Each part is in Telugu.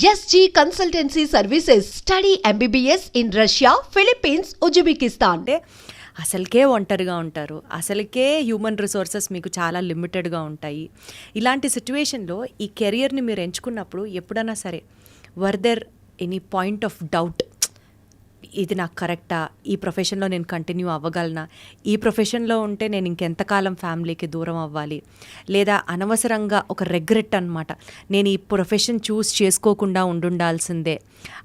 SG Consultancy Services. Study MBBS in Russia, Philippines, Uzbekistan. అసలుకే ఒంటరిగా ఉంటారు, అసలుకే హ్యూమన్ రిసోర్సెస్ మీకు చాలా లిమిటెడ్గా ఉంటాయి. ఇలాంటి సిచ్యువేషన్లో ఈ కెరియర్ని మీరు ఎంచుకున్నప్పుడు ఎప్పుడైనా సరే were there any point of doubt, ఇది నాకు కరెక్టా, ఈ ప్రొఫెషన్లో నేను కంటిన్యూ అవ్వగలనా, ఈ ప్రొఫెషన్లో ఉంటే నేను ఇంకెంతకాలం ఫ్యామిలీకి దూరం అవ్వాలి, లేదా అనవసరంగా ఒక రెగ్రెట్ అనమాట, నేను ఈ ప్రొఫెషన్ చూస్ చేసుకోకుండా ఉండాల్సిందే,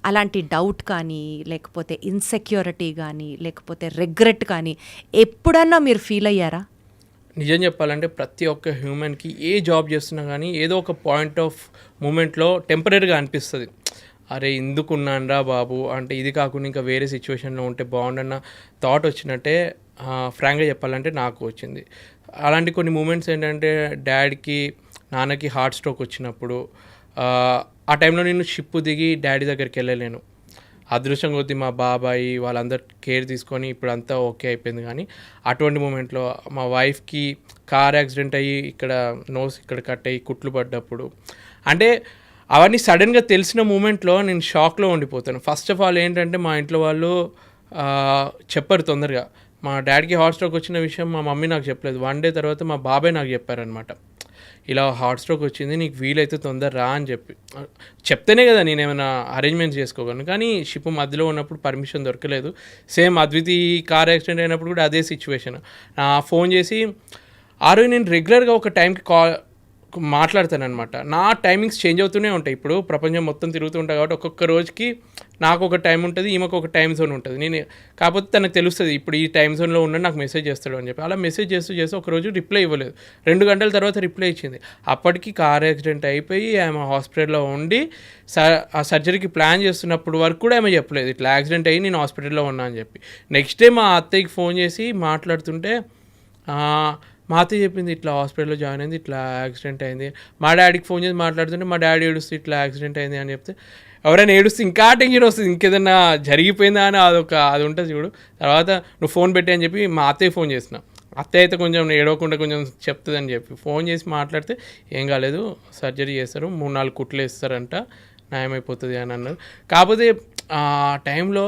అలాంటి డౌట్ కానీ లేకపోతే ఇన్సెక్యూరిటీ కానీ లేకపోతే రెగ్రెట్ కానీ ఎప్పుడన్నా మీరు ఫీల్ అయ్యారా? నిజం చెప్పాలంటే ప్రతి ఒక్క హ్యూమన్కి ఏ జాబ్ చేస్తున్నా కానీ ఏదో ఒక పాయింట్ ఆఫ్ మూమెంట్లో టెంపరీగా అనిపిస్తుంది, అరే ఎందుకున్నానరా బాబు, అంటే ఇది కాకుండా ఇంకా వేరే సిచ్యువేషన్లో ఉంటే బాగుండన్న థాట్ వచ్చినట్టే ఫ్రాంక్గా చెప్పాలంటే నాకు వచ్చింది. అలాంటి కొన్ని మూమెంట్స్ ఏంటంటే డాడీకి నాన్నకి హార్ట్ స్ట్రోక్ వచ్చినప్పుడు ఆ టైంలో నేను షిప్ దిగి డాడీ దగ్గరికి వెళ్ళలేను. అదృష్టం కొద్దీ మా బాబాయ్ వాళ్ళందరూ కేర్ తీసుకొని ఇప్పుడు అంతా ఓకే అయిపోయింది. కానీ అటువంటి మూమెంట్లో మా వైఫ్కి కార్ యాక్సిడెంట్ అయ్యి ఇక్కడ నోస్ ఇక్కడ కట్ అయ్యి కుట్లు పడ్డప్పుడు, అంటే అవన్నీ సడన్గా తెలిసిన మూమెంట్లో నేను షాక్లో ఉండిపోతాను. ఫస్ట్ ఆఫ్ ఆల్ ఏంటంటే మా ఇంట్లో వాళ్ళు చెప్పారు తొందరగా. మా డాడీకి హార్ట్ స్ట్రోక్ వచ్చిన విషయం మా మమ్మీ నాకు చెప్పలేదు. 1 డే తర్వాత మా బాబాయ్ నాకు చెప్పారనమాట, ఇలా హార్ట్ స్ట్రోక్ వచ్చింది, నీకు వీలైతే తొందర రా అని చెప్తేనే కదా నేను ఏమైనా అరేంజ్మెంట్స్ చేసుకోగలను. కానీ షిప్ మధ్యలో ఉన్నప్పుడు పర్మిషన్ దొరకలేదు. సేమ్ అద్వితి కార్ యాక్సిడెంట్ అయినప్పుడు కూడా అదే సిచ్యువేషన్. ఫోన్ చేసి ఆ రోజు నేను రెగ్యులర్గా ఒక టైంకి మాట్లాడతానమాట. నా టైమింగ్స్ చేంజ్ అవుతూనే ఉంటాయి. ఇప్పుడు ప్రపంచం మొత్తం తిరుగుతూ ఉంటాయి కాబట్టి ఒక్కొక్క రోజుకి నాకు ఒక టైం ఉంటుంది, ఈమెకు ఒక టైం జోన్ ఉంటుంది. నేను కాకపోతే తనకు తెలుస్తుంది ఇప్పుడు ఈ టైం జోన్లో ఉన్న నాకు మెసేజ్ చేస్తాడు అని చెప్పి. అలా మెసేజ్ చేస్తూ ఒకరోజు రిప్లై ఇవ్వలేదు. 2 గంటల తర్వాత రిప్లై ఇచ్చింది. అప్పటికి కార్ యాక్సిడెంట్ అయిపోయి ఆమె హాస్పిటల్లో ఉండి ఆ సర్జరీకి ప్లాన్ చేస్తున్నప్పుడు వరకు కూడా ఆమె చెప్పలేదు ఇట్లా యాక్సిడెంట్ అయ్యి నేను హాస్పిటల్లో ఉన్నా అని చెప్పి. నెక్స్ట్ డే మా అత్తయ్యకి ఫోన్ చేసి మాట్లాడుతుంటే మా అత్తయ్య చెప్పింది ఇట్లా హాస్పిటల్లో జాయిన్ అయింది, ఇట్లా యాక్సిడెంట్ అయింది. మా డాడీకి ఫోన్ చేసి మాట్లాడుతుంటే మా డాడీ ఏడుస్తూ ఇట్లా యాక్సిడెంట్ అయింది అని చెప్తే ఎవరైనా ఏడుస్తే ఇంకా టెన్షన్ వస్తుంది, ఇంకేదన్నా జరిగిపోయిందా అని అది ఉంటుంది చూడు. తర్వాత నువ్వు ఫోన్ పెట్టి అని చెప్పి మా అత్తయ్య ఫోన్ చేసిన. అత్తయ్య అయితే కొంచెం ఏడవకుండా కొంచెం చెప్తుందని చెప్పి ఫోన్ చేసి మాట్లాడితే ఏం కాలేదు, సర్జరీ చేస్తారు, 3-4 కుట్లు వేస్తారంట, న్యాయమైపోతుంది అని అన్నారు. కాకపోతే ఆ టైంలో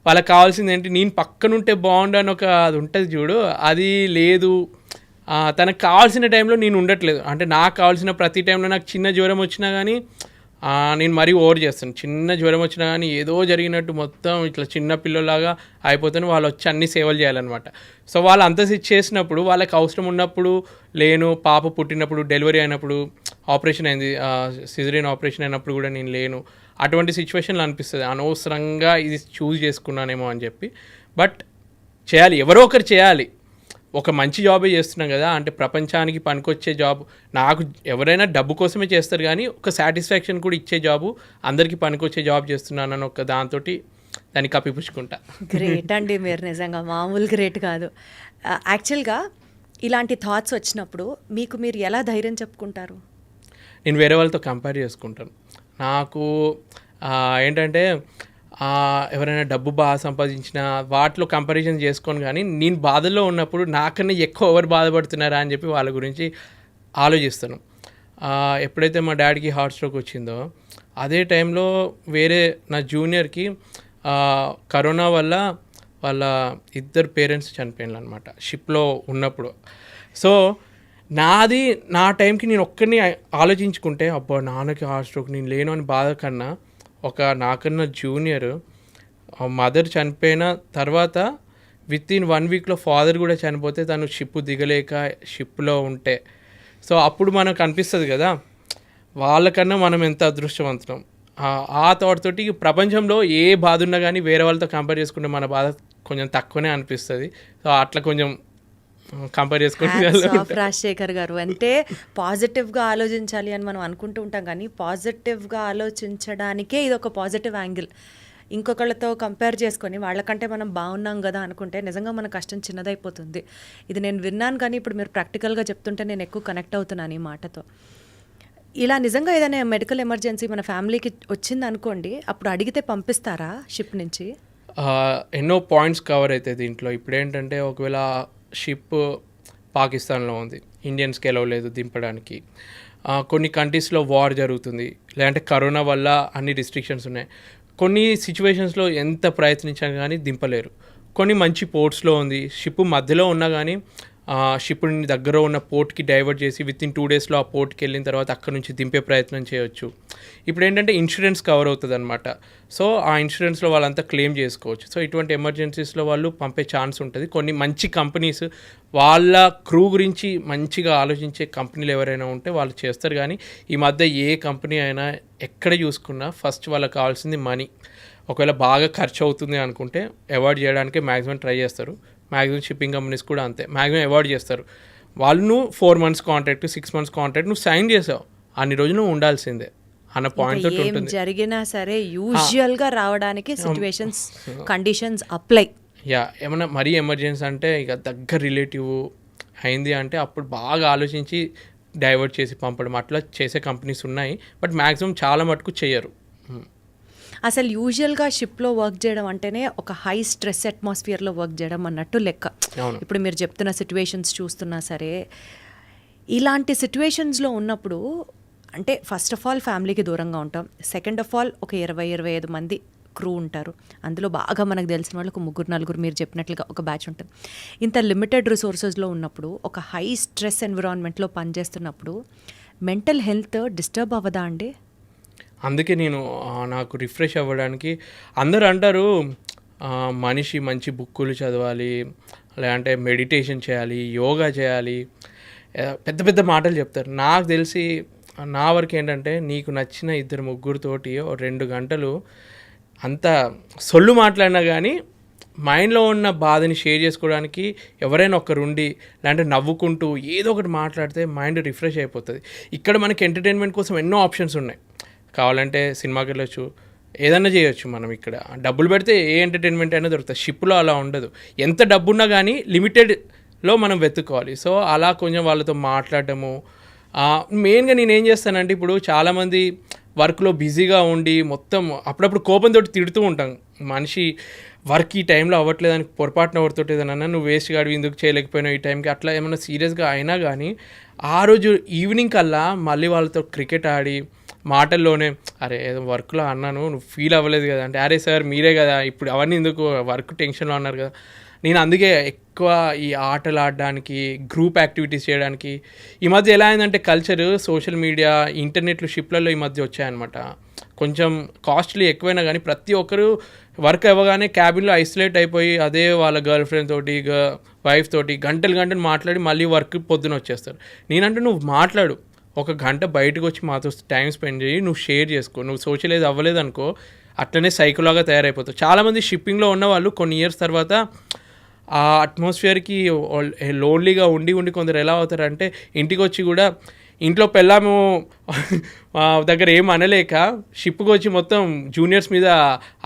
వాళ్ళకి కావాల్సింది ఏంటి, నేను పక్కనుంటే బాగుండు అని అది ఉంటుంది చూడు, అది లేదు. తనకు కావాల్సిన టైంలో నేను ఉండట్లేదు. అంటే నాకు కావాల్సిన ప్రతి టైంలో నాకు చిన్న జ్వరం వచ్చినా కానీ నేను మరీ ఓవర్ చేస్తాను. చిన్న జ్వరం వచ్చినా కానీ ఏదో జరిగినట్టు మొత్తం ఇట్లా చిన్న పిల్లలాగా అయిపోతాను. వాళ్ళు వచ్చి అన్ని సేవలు చేయాలన్నమాట. సో వాళ్ళు అంత చేసినప్పుడు వాళ్ళకి అవసరం ఉన్నప్పుడు లేను, పాప పుట్టినప్పుడు, డెలివరీ అయినప్పుడు, ఆపరేషన్ అయింది, సిజరీన్ ఆపరేషన్ అయినప్పుడు కూడా నేను లేను. అటువంటి సిచ్యువేషన్లో అనిపిస్తుంది అనవసరంగా ఇది చూస్ చేసుకున్నానేమో అని చెప్పి. బట్ చేయాలి, ఎవరో ఒకరు చేయాలి. ఒక మంచి జాబే చేస్తున్నాం కదా, అంటే ప్రపంచానికి పనికొచ్చే జాబ్. నాకు ఎవరైనా డబ్బు కోసమే చేస్తారు కానీ ఒక సాటిస్ఫాక్షన్ కూడా ఇచ్చే జాబు, అందరికీ పనికొచ్చే జాబ్ చేస్తున్నానని ఒక దాంతో దాన్ని కప్పిపుచ్చుకుంటా. గ్రేట్ అండి, మీరు నిజంగా మామూలు గ్రేట్ కాదు. యాక్చువల్గా ఇలాంటి థాట్స్ వచ్చినప్పుడు మీకు మీరు ఎలా ధైర్యం చెప్పుకుంటారు? నేను వేరే వాళ్ళతో కంపేర్ చేసుకుంటాను. నాకు ఏంటంటే ఎవరైనా డబ్బు బాగా సంపాదించిన వాటిలో కంపారిజన్ చేసుకొని, కానీ నేను బాధల్లో ఉన్నప్పుడు నాకన్నా ఎక్కువ ఎవరు బాధపడుతున్నారా అని చెప్పి వాళ్ళ గురించి ఆలోచిస్తాను. ఎప్పుడైతే మా డాడీకి హార్ట్ స్ట్రోక్ వచ్చిందో అదే టైంలో వేరే నా జూనియర్కి కరోనా వల్ల వాళ్ళ 2 పేరెంట్స్ చనిపోయినారు అనమాట షిప్లో ఉన్నప్పుడు. సో నా టైంకి నేను ఒక్కరిని ఆలోచించుకుంటే అబ్బా నాన్నకి హార్ట్ స్ట్రోక్, నేను లేను అని బాధ కన్నా నాకన్నా జూనియర్ మదర్ చనిపోయిన తర్వాత వితిన్ 1 వీక్లో ఫాదర్ కూడా చనిపోతే తను షిప్ దిగలేక షిప్లో ఉంటే, సో అప్పుడు మనకు అనిపిస్తుంది కదా వాళ్ళకన్నా మనం ఎంత అదృష్టవంతులం. ఆ థాట్ తోటి ప్రపంచంలో ఏ బాధ ఉన్నా కానీ వేరే వాళ్ళతో కంపేర్ చేసుకుంటే మన బాధ కొంచెం తక్కువనే అనిపిస్తుంది. సో అట్లా కొంచెం కంపేర్ చేసుకుంటే. రాజశేఖర్ గారు, అంటే పాజిటివ్గా ఆలోచించాలి అని మనం అనుకుంటూ ఉంటాం, కానీ పాజిటివ్గా ఆలోచించడానికే ఇది ఒక పాజిటివ్ యాంగిల్. ఇంకొకళ్ళతో కంపేర్ చేసుకొని వాళ్ళకంటే మనం బాగున్నాం కదా అనుకుంటే నిజంగా మన కష్టం చిన్నదైపోతుంది. ఇది నేను విన్నాను, కానీ ఇప్పుడు మీరు ప్రాక్టికల్గా చెప్తుంటే నేను ఎక్కువ కనెక్ట్ అవుతున్నాను ఈ మాటతో. ఇలా నిజంగా ఏదైనా మెడికల్ ఎమర్జెన్సీ మన ఫ్యామిలీకి వచ్చింది అనుకోండి, అప్పుడు అడిగితే పంపిస్తారా షిప్ నుంచి? ఎన్నో పాయింట్స్ కవర్ అవుతాయి దీంట్లో. ఇప్పుడు ఏంటంటే ఒకవేళ షిప్ పాకిస్తాన్లో ఉంది, ఇండియన్స్కి ఎలవ్ లేదు దింపడానికి. కొన్ని కంట్రీస్లో వార్ జరుగుతుంది, లేదంటే కరోనా వల్ల అన్ని రిస్ట్రిక్షన్స్ ఉన్నాయి. కొన్ని సిచ్యువేషన్స్లో ఎంత ప్రయత్నించినా కానీ దింపలేరు. కొన్ని మంచి పోర్ట్స్లో ఉంది, షిప్ మధ్యలో ఉన్నా కానీ షిప్ని దగ్గర ఉన్న పోర్ట్కి డైవర్ట్ చేసి వితిన్ 2 daysలో ఆ పోర్ట్కి వెళ్ళిన తర్వాత అక్కడ నుంచి దింపే ప్రయత్నం చేయొచ్చు. ఇప్పుడు ఏంటంటే ఇన్సూరెన్స్ కవర్ అవుతుంది అనమాట. సో ఆ ఇన్సూరెన్స్లో వాళ్ళంతా క్లెయిమ్ చేసుకోవచ్చు. సో ఇటువంటి ఎమర్జెన్సీస్లో వాళ్ళు పంపే ఛాన్స్ ఉంటుంది. కొన్ని మంచి కంపెనీస్ వాళ్ళ క్రూ గురించి మంచిగా ఆలోచించే కంపెనీలు ఎవరైనా ఉంటే వాళ్ళు చేస్తారు. కానీ ఈ మధ్య ఏ కంపెనీ అయినా ఎక్కడ చూసుకున్నా ఫస్ట్ వాళ్ళకి కావాల్సింది మనీ. ఒకవేళ బాగా ఖర్చు అవుతుంది అనుకుంటే అవాయిడ్ చేయడానికి మ్యాక్సిమం ట్రై చేస్తారు. మ్యాక్సిమం షిప్పింగ్ కంపెనీస్ కూడా అంతే, మ్యాక్సిమం అవాయిడ్ చేస్తారు. వాళ్ళు నువ్వు 4 months కాంట్రాక్ట్, 6 months కాంట్రాక్ట్ నువ్వు సైన్ చేసావు, అన్ని రోజులు నువ్వు ఉండాల్సిందే అన్న పాయింట్ తోటి ఉంటుంది. జరిగినా సరే యూజువల్గా రావడానికి సిచ్యువేషన్స్ కండిషన్స్ అప్లై. ఏమన్నా మరీ ఎమర్జెన్సీ అంటే ఇక దగ్గర రిలేటివ్ అయింది అంటే అప్పుడు బాగా ఆలోచించి డైవర్ట్ చేసి పంపడం అట్లా చేసే కంపెనీస్ ఉన్నాయి. బట్ మ్యాక్సిమం చాలా మటుకు చేయరు. అసలు యూజువల్గా షిప్లో వర్క్ చేయడం అంటేనే ఒక హై స్ట్రెస్ అట్మాస్ఫియర్లో వర్క్ చేయడం అన్నట్టు లెక్క. ఇప్పుడు మీరు చెప్తున్న సిచ్యువేషన్స్ చూస్తున్నా సరే, ఇలాంటి సిచ్యువేషన్స్లో ఉన్నప్పుడు అంటే ఫస్ట్ ఆఫ్ ఆల్ ఫ్యామిలీకి దూరంగా ఉంటాం, సెకండ్ ఆఫ్ ఆల్ ఒక 20-25 మంది క్రూ ఉంటారు. అందులో బాగా మనకు తెలిసిన వాళ్ళు ఒక 3-4 మీరు చెప్పినట్లుగా ఒక బ్యాచ్ ఉంటుంది. ఇంత లిమిటెడ్ రిసోర్సెస్లో ఉన్నప్పుడు, ఒక హై స్ట్రెస్ ఎన్విరాన్మెంట్లో పనిచేస్తున్నప్పుడు మెంటల్ హెల్త్ డిస్టర్బ్ అవ్వదా అండి? అందుకే నేను నాకు రిఫ్రెష్ అవ్వడానికి అందరూ అంటారు మనిషి మంచి బుక్కులు చదవాలి, లేదంటే మెడిటేషన్ చేయాలి, యోగా చేయాలి, పెద్ద పెద్ద మాటలు చెప్తారు. నాకు తెలిసి నా వరకు ఏంటంటే నీకు నచ్చిన 2-3తోటి 2 గంటలు అంత సొల్లు మాట్లాడినా కానీ మైండ్లో ఉన్న బాధని షేర్ చేసుకోవడానికి ఎవరైనా ఒకరుండి లేదంటే నవ్వుకుంటూ ఏదో ఒకటి మాట్లాడితే మైండ్ రిఫ్రెష్ అయిపోతుంది. ఇక్కడ మనకి ఎంటర్టైన్మెంట్ కోసం ఎన్నో ఆప్షన్స్ ఉన్నాయి. కావాలంటే సినిమాకి వెళ్ళొచ్చు, ఏదన్నా చేయొచ్చు. మనం ఇక్కడ డబ్బులు పెడితే ఏ ఎంటర్టైన్మెంట్ అయినా దొరుకుతుంది. షిప్లో అలా ఉండదు. ఎంత డబ్బున్నా కానీ లిమిటెడ్లో మనం వెతుక్కోవాలి. సో అలా కొంచెం వాళ్ళతో మాట్లాడటము. మెయిన్గా నేనేం చేస్తానంటే ఇప్పుడు చాలామంది వర్క్లో బిజీగా ఉండి మొత్తం అప్పుడప్పుడు కోపంతో తిడుతూ ఉంటాం. మనిషి వర్క్ ఈ టైంలో అవ్వట్లేదని పొరపాటున ఎవరితోటి ఏదన్నా నువ్వు వేస్ట్ గాడు ఎందుకు చేయలేకపోయినావు ఈ టైంకి అట్లా ఏమైనా సీరియస్గా అయినా కానీ ఆ రోజు ఈవినింగ్ కల్లా మళ్ళీ వాళ్ళతో క్రికెట్ ఆడి మాటల్లోనే అరే ఏదో వర్క్లో అన్నాను నువ్వు ఫీల్ అవ్వలేదు కదా అంటే అరే సార్ మీరే కదా ఇప్పుడు అవన్నీ ఎందుకు వర్క్ టెన్షన్లో అన్నారు కదా. నేను అందుకే ఎక్కువ ఈ ఆటలు ఆడడానికి, గ్రూప్ యాక్టివిటీస్ చేయడానికి ఈ మధ్య ఎలా అయిందంటే కల్చర్ సోషల్ మీడియా, ఇంటర్నెట్లు, షిప్లలో ఈ మధ్య వచ్చాయన్నమాట. కొంచెం కాస్ట్లీ ఎక్కువైనా కానీ ప్రతి ఒక్కరు వర్క్ అవ్వగానే క్యాబిన్లో ఐసోలేట్ అయిపోయి అదే వాళ్ళ గర్ల్ ఫ్రెండ్ తోటి, వైఫ్ తోటి గంటలు మాట్లాడి మళ్ళీ వర్క్ పొద్దున వచ్చేస్తారు. నేనంటే నువ్వు మాట్లాడు, 1 గంట బయటకు వచ్చి మాతో టైం స్పెండ్ చేయి, నువ్వు షేర్ చేసుకో. నువ్వు సోషలైజ్ అవ్వలేదు అనుకో అట్లనే సైకోలాగా తయారైపోతావు. చాలామంది షిప్పింగ్లో ఉన్న వాళ్ళు కొన్ని ఇయర్స్ తర్వాత ఆ అట్మాస్ఫియర్కి లోన్లీగా ఉండి కొందరు ఎలా అవుతారంటే ఇంటికి వచ్చి కూడా ఇంట్లో పెళ్ళాము దగ్గర ఏం అనలేక షిప్కి వచ్చి మొత్తం జూనియర్స్ మీద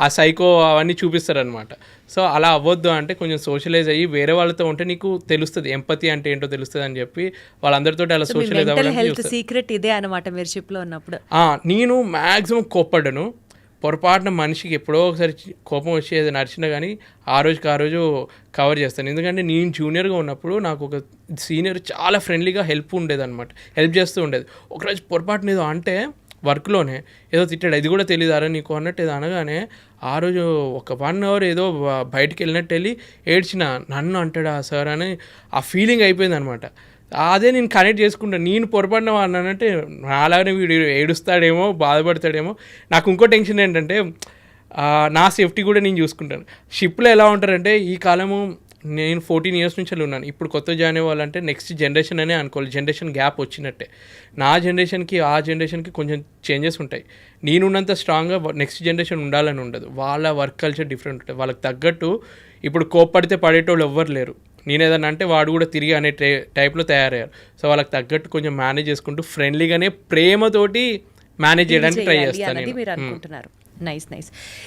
ఆ సైకో అవన్నీ చూపిస్తారనమాట. సో అలా అవ్వద్దు అంటే కొంచెం సోషలైజ్ అయ్యి వేరే వాళ్ళతో ఉంటే నీకు తెలుస్తుంది ఎంపతి అంటే ఏంటో తెలుస్తుంది అని చెప్పి వాళ్ళందరితో అలా సోషలైజ్ అవ్వడానికి సీక్రెట్ ఇదే అనమాట. మీరు షిప్లో ఉన్నప్పుడు నేను మ్యాక్సిమం కోప్పడ్డాను. పొరపాటున మనిషికి ఎప్పుడో ఒకసారి కోపం వచ్చి ఏదైనా నడిచినా కానీ ఆ రోజు కవర్ చేస్తాను. ఎందుకంటే నేను జూనియర్గా ఉన్నప్పుడు నాకు ఒక సీనియర్ చాలా ఫ్రెండ్లీగా హెల్ప్ ఉండేదన్నమాట, హెల్ప్ చేస్తూ ఉండేది. ఒకరోజు పొరపాటున ఏదో అంటే వర్క్లోనే ఏదో తిట్టాడు, ఇది కూడా తెలియదారా నీకు అన్నట్టు ఏదో అనగానే ఆ రోజు ఒక 1 hour ఏదో బయటికి వెళ్ళినట్టు వెళ్ళి ఏడ్చిన, నన్ను అంటాడా సార్ అని ఆ ఫీలింగ్ అయిపోయింది అనమాట. అదే నేను కనెక్ట్ చేసుకుంటాను. నేను పొరపాటున అన్నానంటే అలాగనే వీడు ఏడుస్తాడేమో, బాధపడతాడేమో. నాకు ఇంకో టెన్షన్ ఏంటంటే నా సేఫ్టీ కూడా నేను చూసుకుంటాను. షిప్లో ఎలా ఉంటారంటే ఈ కాలము నేను 14 years నుంచి ఉన్నాను. ఇప్పుడు కొత్త జాయిన్ అవ్వాలంటే నెక్స్ట్ జనరేషన్ అనే అనుకోవాలి. జనరేషన్ గ్యాప్ వచ్చినట్టే. నా జనరేషన్కి ఆ జనరేషన్కి కొంచెం చేంజెస్ ఉంటాయి. నేనున్నంత స్ట్రాంగ్గా నెక్స్ట్ జనరేషన్ ఉండాలని ఉండదు. వాళ్ళ వర్క్ కల్చర్ డిఫరెంట్ ఉంటుంది. వాళ్ళకి తగ్గట్టు ఇప్పుడు కోప్పడితే పడేటోళ్ళు ఎవ్వరు లేరు. నేను ఏదన్నా అంటే వాడు కూడా తిరిగి అనే టైప్లో తయారయ్యారు. సో వాళ్ళకి తగ్గట్టు కొంచెం మేనేజ్ చేసుకుంటూ ఫ్రెండ్లీగానే ప్రేమతోటి మేనేజ్ చేయడానికి ట్రై చేస్తాను. మీరు అనుకుంటున్నారు. నైస్.